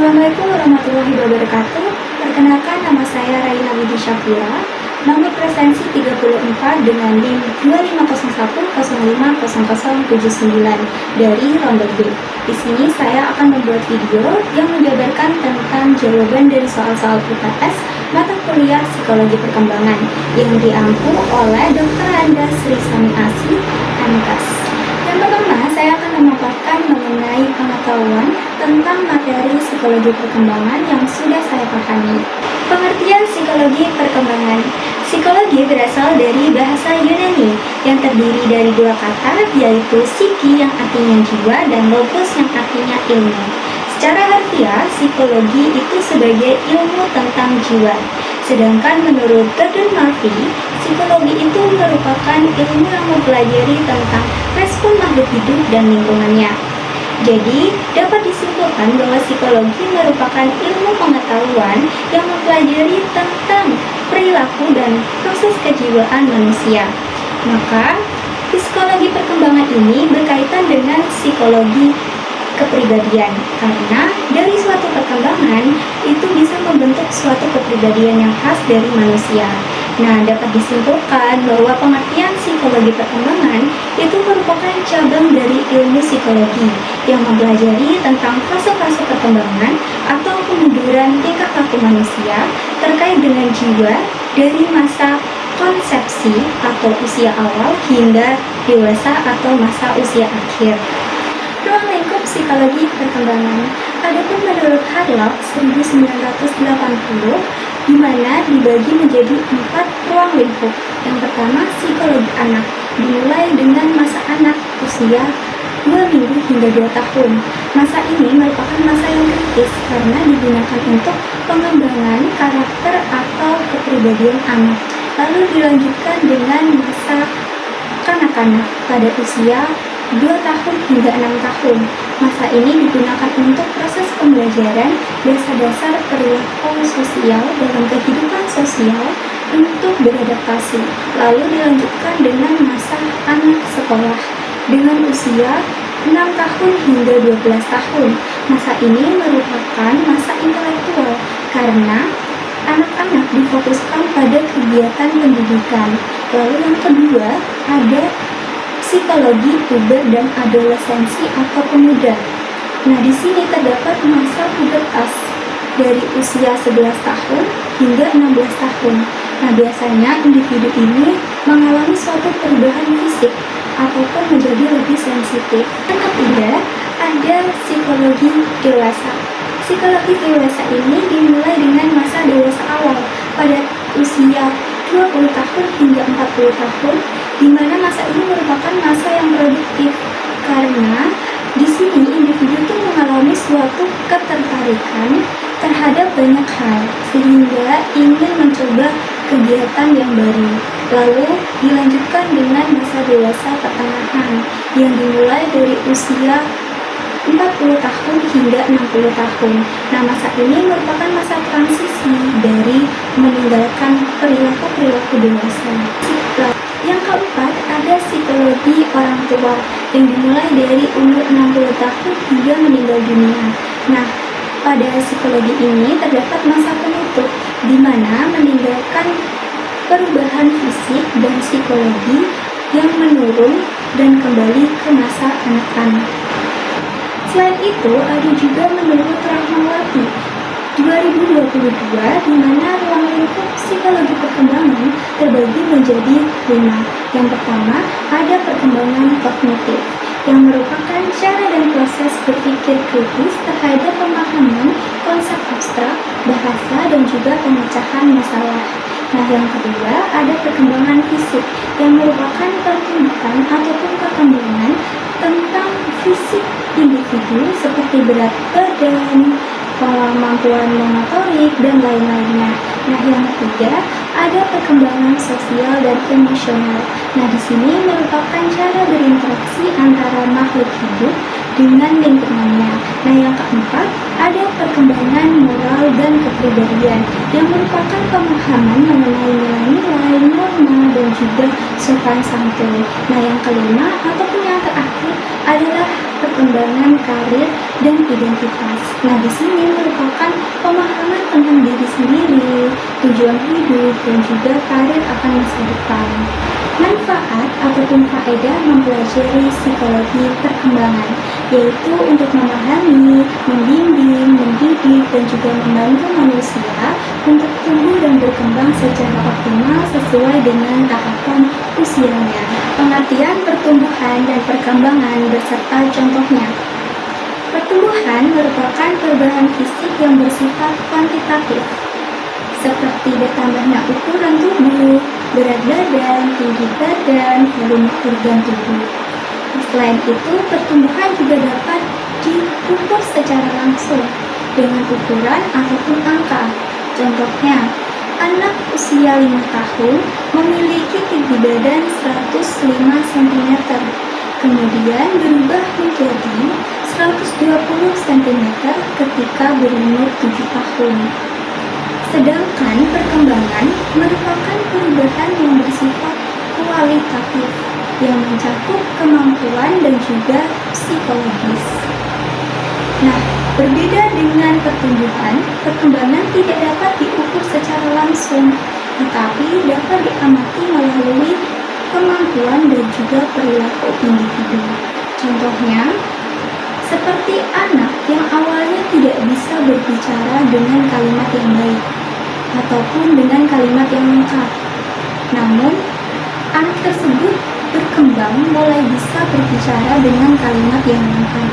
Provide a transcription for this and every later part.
Assalamualaikum warahmatullahi wabarakatuh. Perkenalkan, nama saya Raina Widi Syafira, nomor presensi 34 dengan NIM 2501050079 dari Ronde B. Di sini saya akan membuat video yang menjabarkan tentang jawaban dari soal-soal UTS mata kuliah Psikologi Perkembangan yang diampu oleh Dr. Anda Sri Sami Asi, MKes. Yang pertama, saya akan memaparkan mengenai pengetahuan tentang materi psikologi perkembangan yang sudah saya pahami. Pengertian psikologi perkembangan. Psikologi berasal dari bahasa Yunani yang terdiri dari dua kata, yaitu psiki yang artinya jiwa dan logos yang artinya ilmu. Secara harfiah, psikologi itu sebagai ilmu tentang jiwa. Sedangkan menurut Gordon Murphy, psikologi itu merupakan ilmu yang mempelajari tentang respon makhluk hidup dan lingkungannya. Jadi, dapat disimpulkan bahwa psikologi merupakan ilmu pengetahuan yang mempelajari tentang perilaku dan proses kejiwaan manusia. Maka, psikologi perkembangan ini berkaitan dengan psikologi kepribadian, karena dari suatu perkembangan itu bisa membentuk suatu kepribadian yang khas dari manusia. Nah, dapat disimpulkan bahwa pengertian psikologi perkembangan itu merupakan cabang dari ilmu psikologi yang mempelajari tentang fase-fase perkembangan atau kemunduran tingkah laku manusia terkait dengan jiwa dari masa konsepsi atau usia awal hingga dewasa atau masa usia akhir. Ruang lingkup psikologi perkembangan. Adapun menurut Harlock 1980, di mana dibagi menjadi 4 ruang lingkup. Yang pertama, psikologi anak, dimulai dengan masa anak usia 2 minggu hingga 2 tahun. Masa ini merupakan masa yang kritis karena digunakan untuk pengembangan karakter atau kepribadian anak. Lalu dilanjutkan dengan masa kanak-kanak pada usia 2 tahun hingga 6 tahun. Masa ini digunakan untuk proses pembelajaran dasar-dasar perilaku sosial dalam kehidupan sosial untuk beradaptasi. Lalu dilanjutkan dengan masa anak sekolah dengan usia 6 tahun hingga 12 tahun. Masa ini merupakan masa intelektual karena anak-anak difokuskan pada kegiatan pendidikan. Lalu yang kedua ada psikologi puber dan adolescensi atau pemuda. Nah, di sini terdapat masa pubertas dari usia 11 tahun hingga 16 tahun. Nah, biasanya individu ini mengalami suatu perubahan fisik ataupun menjadi lebih sensitif. Yang ketiga, ada psikologi dewasa. Psikologi dewasa ini dimulai dengan masa dewasa awal pada usia 20 tahun hingga 40 tahun, di mana masa ini merupakan masa yang produktif karena di sini individu itu mengalami suatu ketertarikan terhadap banyak hal sehingga ingin mencoba kegiatan yang baru. Lalu dilanjutkan dengan masa dewasa pertengahan yang dimulai dari usia 40 tahun hingga 60 tahun. Nah, masa ini merupakan masa transisi dari meninggalkan perilaku-perilaku dewasa. Yang keempat, ada psikologi orang tua yang dimulai dari umur 60 tahun hingga meninggal dunia. Nah, pada psikologi ini terdapat masa penutup di mana meninggalkan perubahan fisik dan psikologi yang menurun dan kembali ke masa anak-anak. Selain itu, ada juga menurut Rahmawati 2022, di mana ruang lingkup psikologi perkembangan terbagi menjadi 5. Yang pertama, ada perkembangan kognitif, yang merupakan cara dan proses berpikir kritis terhadap pemahaman konsep abstrak, bahasa, dan juga pemecahan masalah. Nah, yang kedua, ada perkembangan fisik, yang merupakan pertumbuhan ataupun perkembangan tentang fisik individu seperti berat badan, kemampuan motorik, dan lain-lainnya. Nah, yang ketiga, ada perkembangan sosial dan emosional. Nah, di sini merupakan cara berinteraksi antara makhluk hidup dengan lingkungannya. Nah, yang keempat, ada perkembangan moral dan kepribadian yang merupakan pemahaman mengenai nilai-nilai, norma, dan juga sopan santun. Nah, yang kelima ataupun yang terakhir adalah perkembangan karir dan identitas. Nah, di sini merupakan pemahaman tentang diri sendiri, tujuan hidup, dan juga karir akan masa depan. Manfaat ataupun faedah mempelajari psikologi perkembangan, yaitu untuk memahami, membimbing, mendidik, dan juga membantu manusia untuk tumbuh dan berkembang secara optimal sesuai dengan tahapan usianya. Pengertian pertumbuhan dan perkembangan beserta contohnya. Pertumbuhan merupakan perubahan fisik yang bersifat kuantitatif, seperti bertambahnya ukuran tubuh, berat badan, tinggi badan, volume organ tubuh. Selain itu, pertumbuhan juga dapat diukur secara langsung dengan ukuran ataupun angka. Contohnya, anak usia 5 tahun memiliki tinggi badan 105 cm, kemudian berubah menjadi 120 cm ketika berumur 7 tahun. Sedangkan perkembangan merupakan perubahan yang bersifat kualitatif yang mencakup kemampuan dan juga psikologis. Nah, berbeda dengan pertumbuhan, perkembangan tidak dapat diukur secara langsung, tetapi dapat diamati melalui kemampuan dan juga perilaku individu. Contohnya, seperti anak yang awalnya tidak bisa berbicara dengan kalimat yang baik ataupun dengan kalimat yang lengkap. Namun, anak tersebut berkembang mulai bisa berbicara dengan kalimat yang lengkap.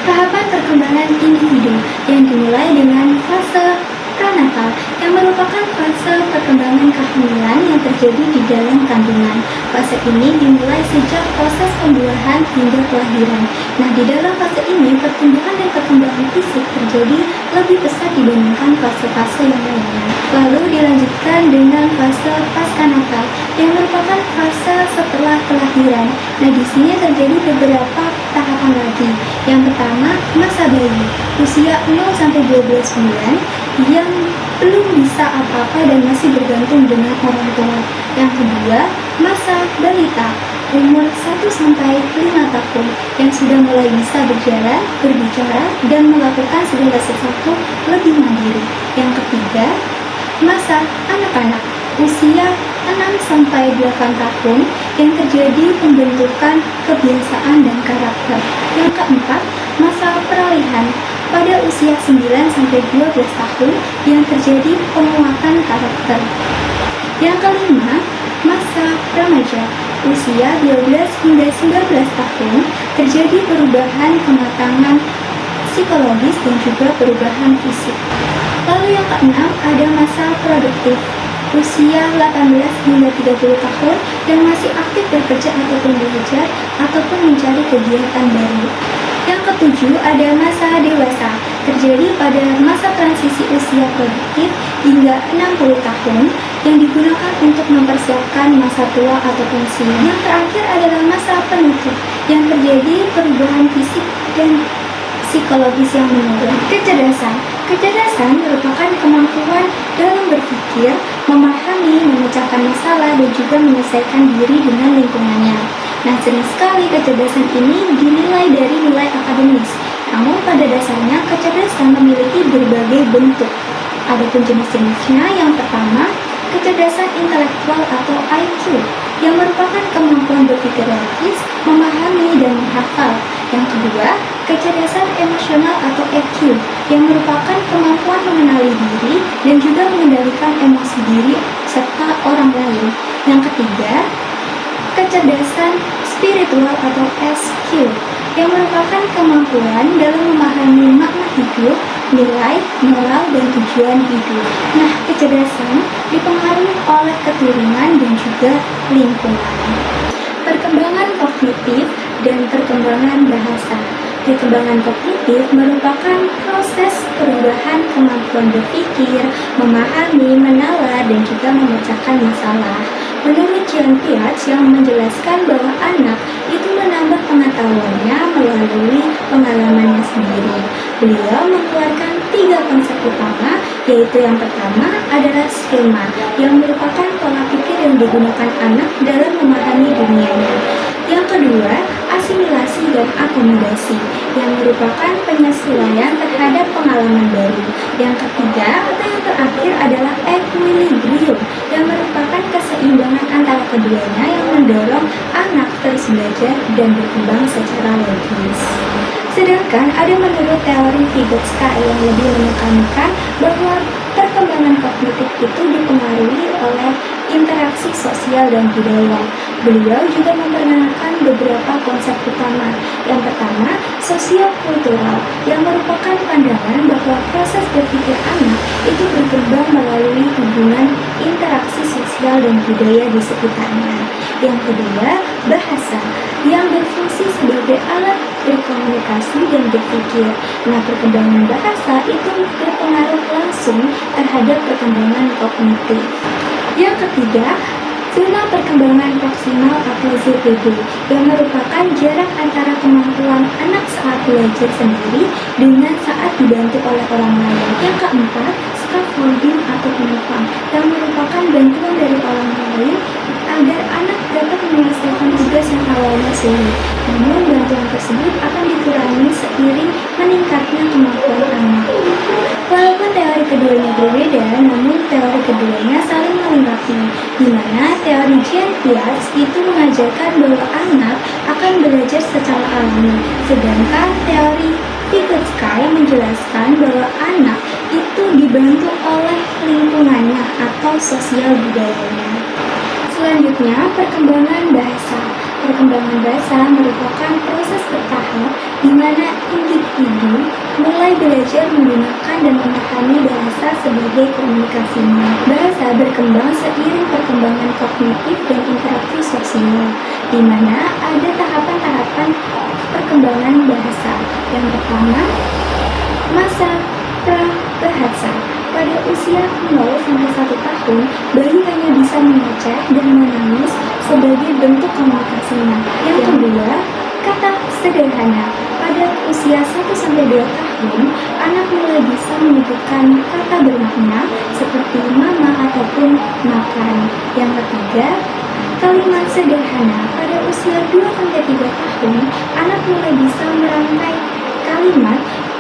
Tahapan perkembangan individu yang dimulai dengan fase pranatal yang merupakan fase perkembangan kehamilan yang terjadi di dalam kandungan. Fase ini dimulai sejak proses pembuahan hingga kelahiran. Nah, di dalam fase ini pertumbuhan dan perkembangan fisik terjadi lebih pesat dibandingkan fase-fase yang lainnya. Lalu dilanjutkan dengan fase pasca-natal yang merupakan fase setelah kelahiran. Nah, di sini terjadi beberapa tahapan lagi. Yang pertama, masa bayi, usia 0-12 bulan yang belum bisa apa-apa dan masih bergantung dengan orang tua. Yang kedua, masa balita, umur 1-5 tahun yang sudah mulai bisa berjalan, berbicara, dan melakukan segala sesuatu lebih mandiri. Yang ketiga, masa anak-anak, usia 6-8 tahun yang terjadi pembentukan kebiasaan dan karakter. Yang keempat, masa peralihan pada usia 9-12 tahun yang terjadi penguatan karakter. Yang kelima, masa remaja, usia 12-19 tahun terjadi perubahan kematangan psikologis dan juga perubahan fisik. Lalu yang keenam, ada masa produktif, usia 18-30 tahun yang masih aktif bekerja ataupun belajar ataupun mencari kegiatan baru. Yang ketujuh, ada masa dewasa, terjadi pada masa transisi usia produktif hingga 60 tahun yang digunakan untuk mempersiapkan masa tua atau pensiun. Yang terakhir adalah masa penutup, yang terjadi perubahan fisik dan psikologis yang menurun. Kecerdasan merupakan kemampuan dalam berpikir, memahami, memecahkan masalah, dan juga menyelesaikan diri dengan lingkungannya. Nah, sering sekali kecerdasan ini dinilai dari nilai akademis. Namun pada dasarnya kecerdasan memiliki berbagai bentuk. Adapun jenis-jenisnya, yang pertama, kecerdasan intelektual atau IQ, yang merupakan kemampuan berpikir logis, memahami, dan menghafal. Yang kedua, kecerdasan emosional atau EQ, yang merupakan kemampuan mengenali diri dan juga mengendalikan emosi diri serta orang lain. Yang ketiga, kecerdasan spiritual atau SQ, yang merupakan kemampuan dalam memahami makna hidup, nilai, moral, dan tujuan hidup. Nah, kecerdasan dipengaruhi oleh keturunan dan juga lingkungan. Perkembangan kognitif dan perkembangan bahasa. Perkembangan kognitif merupakan proses perubahan kemampuan berpikir, memahami, menalar, dan juga memecahkan masalah. Menurut Jean Piaget yang menjelaskan bahwa anak itu menambah pengetahuannya melalui pengalamannya sendiri. Beliau mengeluarkan 3 konsep utama, yaitu yang pertama adalah skema, yang merupakan pola pikir yang digunakan anak dalam memahami dunianya. Yang kedua, asimilasi dan akomodasi, yang merupakan penyesuaian terhadap pengalaman baru. Yang ketiga atau yang terakhir adalah equilibrium, yang merupakan keseimbangan antara keduanya yang mendorong anak terus belajar dan berkembang secara logis. Sedangkan ada menurut teori Vygotsky yang lebih menekankan bahwa perkembangan kognitif itu dipengaruhi oleh interaksi sosial dan budaya. Beliau juga memperkenalkan beberapa konsep utama. Yang pertama, sosio-kultural, yang merupakan pandangan bahwa proses berpikir anak itu berkembang melalui hubungan interaksi sosial dan budaya di sekitarnya. Yang kedua, bahasa, yang berfungsi sebagai alat berkomunikasi dan berpikir. Nah, perkembangan bahasa itu berpengaruh langsung terhadap perkembangan kognitif. Yang ketiga, zona perkembangan proksimal atau ZPD, yang merupakan jarak antara kemampuan anak saat belajar sendiri dengan saat dibantu oleh orang lain. Yang keempat, scaffolding atau penopang, yang merupakan bantuan dari orang lain agar anak dapat menyelesaikan tugas yang awalnya sulit. Namun bantuan tersebut akan dikurangi seiring meningkatnya kemampuan anak. Walaupun teori keduanya berbeda, namun teori keduanya saling melengkapi, di mana teori Jean Piaget itu mengajarkan bahwa anak akan belajar secara alami, sedangkan teori Vygotsky menjelaskan bahwa anak itu dibantu oleh lingkungannya atau sosial budayanya. Selanjutnya, perkembangan bahasa. Perkembangan bahasa merupakan proses bertahap di mana individu mulai belajar menggunakan dan memahami bahasa sebagai komunikasinya. Bahasa berkembang seiring perkembangan kognitif dan interaksi sosial, di mana ada tahapan-tahapan perkembangan bahasa. Yang pertama, masa pra-bahasa. Pada usia 0-1 tahun, bayi hanya bisa membaca dan menangis sebagai bentuk komunikasinya. Yang kedua, kata sederhana. Pada usia 1-2 tahun, anak mulai bisa menyebutkan kata bermakna seperti mama ataupun makan. Yang ketiga, kalimat sederhana. Pada usia 2-3 tahun, anak mulai bisa merangkai kalimat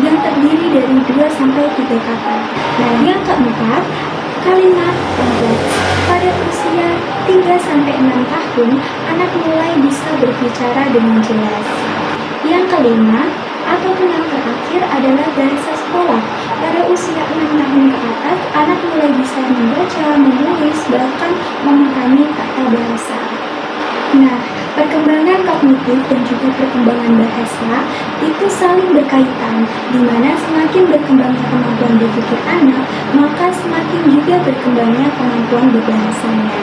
yang terdiri dari 2-3 kata. Nah, yang keempat, kalimat kompleks. Pada usia 3-6 tahun, anak mulai bisa berbicara dengan jelas. Yang kelima, ataupun yang terakhir adalah bahasa sekolah. Pada usia 6 tahun ke atas, anak mulai bisa membaca, menulis, bahkan memahami tata bahasa. Nah, perkembangan kognitif dan juga perkembangan bahasa itu saling berkaitan, di mana semakin berkembangnya kemampuan berpikir anak, maka semakin juga berkembangnya kemampuan berbahasanya.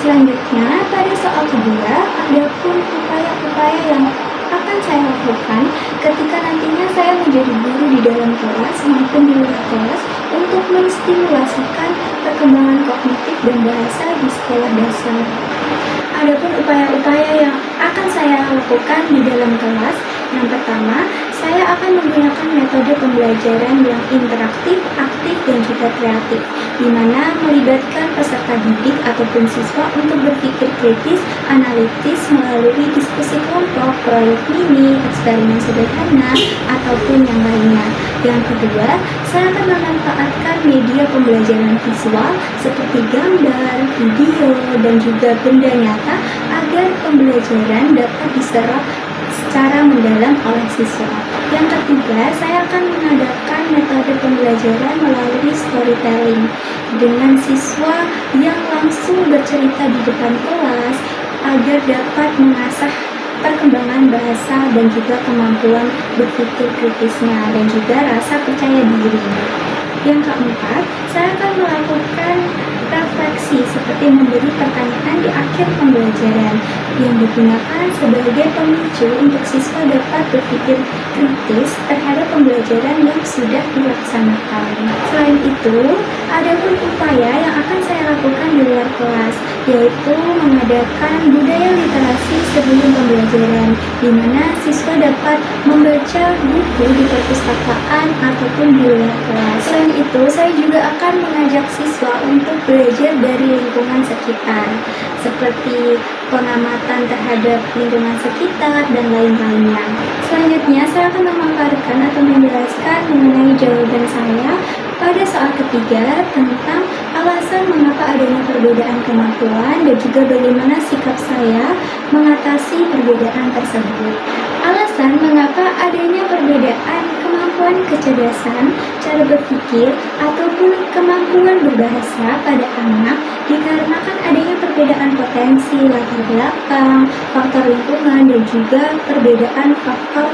Selanjutnya, pada soal kedua, ada pun upaya-upaya yang akan saya lakukan ketika nantinya saya menjadi guru di dalam kelas maupun di luar kelas untuk menstimulasikan perkembangan kognitif dan bahasa di sekolah dasar. Adapun upaya-upaya yang akan saya lakukan di dalam kelas, yang pertama, saya akan menggunakan metode pembelajaran yang interaktif, aktif, dan juga kreatif, di mana melibatkan peserta didik ataupun siswa untuk berpikir kritis, analitis melalui diskusi kelompok, proyek mini, eksperimen sederhana, ataupun yang lainnya. Yang kedua, saya akan memanfaatkan media pembelajaran visual seperti gambar, video, dan juga benda nyata agar pembelajaran dapat diserap secara mendalam oleh siswa. Yang ketiga, saya akan mengadakan metode pembelajaran melalui storytelling dengan siswa yang langsung bercerita di depan kelas agar dapat mengasah perkembangan bahasa dan juga kemampuan berpikir kritisnya dan juga rasa percaya diri. Yang keempat, saya akan melakukan refleksi seperti memberi pertanyaan di akhir pembelajaran yang digunakan sebagai pemicu untuk siswa dapat berpikir kritis terhadap pembelajaran yang sudah dilaksanakan. Selain itu, itu, ada pun upaya yang akan saya lakukan di luar kelas, yaitu mengadakan budaya literasi sebelum pembelajaran, di mana siswa dapat membaca buku di perpustakaan ataupun di luar kelas. Selain itu, saya juga akan mengajak siswa untuk belajar dari lingkungan sekitar, seperti pengamatan terhadap lingkungan sekitar dan lain-lainnya. Selanjutnya, saya akan memaparkan atau menjelaskan mengenai jawaban saya pada soal ketiga tentang alasan mengapa adanya perbedaan kemampuan dan juga bagaimana sikap saya mengatasi perbedaan tersebut. Alasan mengapa adanya perbedaan kemampuan kecerdasan, cara berpikir, ataupun kemampuan berbahasa pada anak dikarenakan adanya perbedaan potensi latar belakang, faktor lingkungan, dan juga perbedaan faktor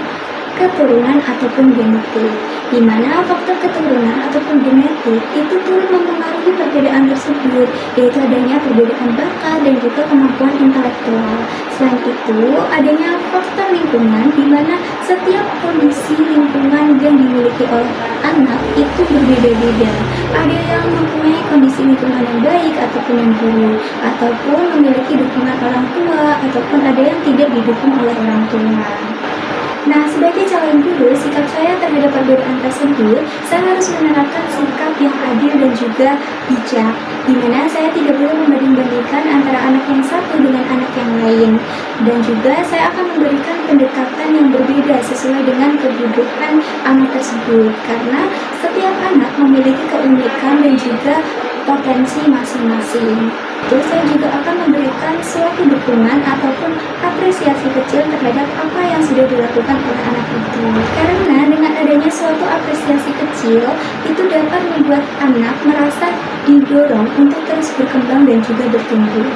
keturunan ataupun genetik, di mana faktor keturunan ataupun genetik itu turut mempengaruhi perbedaan tersebut, yaitu adanya perbedaan bakat dan juga kemampuan intelektual. Selain itu, adanya faktor lingkungan, di mana setiap kondisi lingkungan yang dimiliki oleh anak itu berbeda-beda. Ada yang mempunyai kondisi lingkungan yang baik ataupun yang buruk, ataupun memiliki dukungan orang tua, ataupun ada yang tidak didukung oleh orang tua. Nah, sebagai calon guru, sikap saya terhadap perbedaan tersebut, saya harus menerapkan sikap yang adil dan juga bijak, di mana saya tidak boleh membanding-bandingkan antara anak yang satu dengan anak yang lain. Dan juga saya akan memberikan pendekatan yang berbeda sesuai dengan kebutuhan anak tersebut, karena setiap anak memiliki keunikan dan juga potensi masing-masing. Itu saya juga akan memberikan suatu dukungan ataupun apresiasi kecil terhadap apa yang sudah dilakukan oleh anak itu. Karena dengan adanya suatu apresiasi kecil, itu dapat membuat anak merasa didorong untuk terus berkembang dan juga bertumbuh.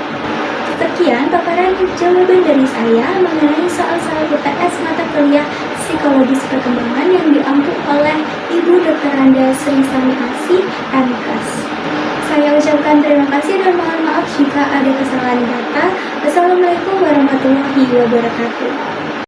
Sekian paparan jawaban dari saya mengenai soal-soal UTS mata kuliah Psikologis Perkembangan yang diampu oleh Ibu Dr. Randa Sri Sami Asih, MKes. Saya ucapkan terima kasih dan mohon maaf jika ada kesalahan kata. Wassalamualaikum warahmatullahi wabarakatuh.